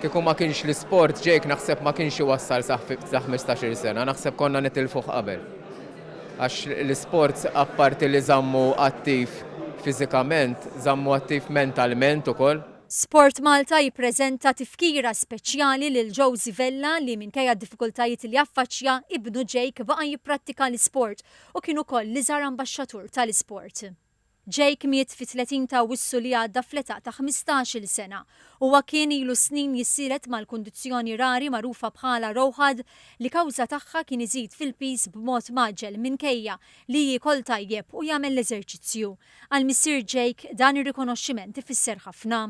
Kieku ma kienx l-isport Jake naħseb ma kienx iwassal sa 15-il sena, naħseb konna nitilfuh qabel. Għax l-isport apparti li żammu attiv fiżikament, żammu attiv mentalment ukoll. Sport Malta jippreżenta tifkira speċjali lil Joe Zivella li minkejja d-diffikultajiet li affaċċja ibnu Jake baqa' jipprattika l-isport u kien ukoll l-iżgħar ambaxxatur tal-isport. Jake miet fi 30 ta' Awwissu li għadda fl-età ta' 15-il sena. Huwa kien ilu snin jissielet mal-kundizzjoni rari magħrufa bħala rowħad li kawża tagħha kien iżid fil-piż b'mod maġġel minkejja li jikol tajjeb u jagħmel l-eżerċizzju. Għal missier Jake dan ir-rikonoxximent ifisser ħafna.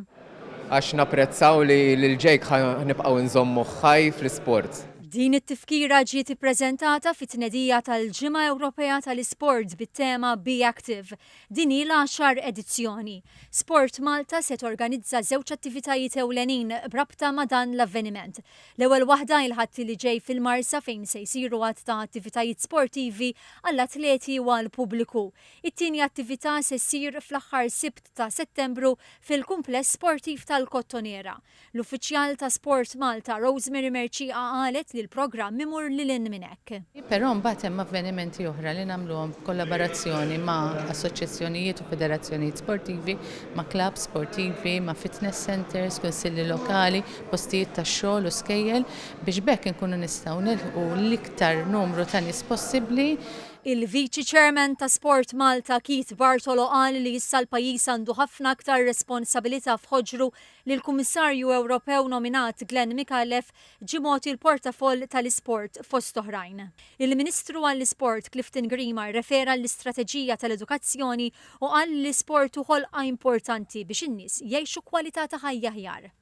Għax napprezzaw li l-Jake nibqgħu nżommu ħaj fl-isport. Din it-tifkira ġiet ippreżentata fit-tnedija tal-Ġimgħa Ewropea tal-Isport bit-tema Be Active. Din hi l-10 edizzjoni. Sport Malta se torganizza żewġ attivitajiet ewlenin brabta ma' dan l-avveniment. L-ewwel waħda il-ħadd li ġej fil-Marsa fejn se jsiru għadd ta' attivitajiet sportivi għall-atleti u għall-pubbliku. It-tieni attività se ssir fl-aħħar Sibt ta' Settembru fil-kumpless sportiv tal-Kottonera. L-uffiċjal ta' Sport Malta Rosemary Merċiqa qalet li l-programm imur lil minn hekk. Però mbagħad hemm avvenimenti oħra li nagħmluhom f'kollaborazzjoni ma' assoċjazzjonijiet u federazzjonijiet sportivi, ma' klab sportivi, ma' fitness centers, kunsilli lokali, postijiet tax-xogħol u skejjel biex bekk inkunu nistgħu nilħqu l-iktar numru ta' nies possibbli. Il-Viċi Chairman ta' Sport Malta Keith Bartolo qal li issa l-pajjiż għandu ħafna aktar responsabilità f'ħoġru li l-Kummissarju Ewropew nominat Glenn Mikallef ġimgħoti l-portafoll tal-isport fost oħrajn. Il-Ministru għall-Isport Clifton Grima refera l-istrateġija tal-edukazzjoni u qal li l-isport ukoll importanti biex in-nies jgħixu kwalità ta' ħajja aħjar.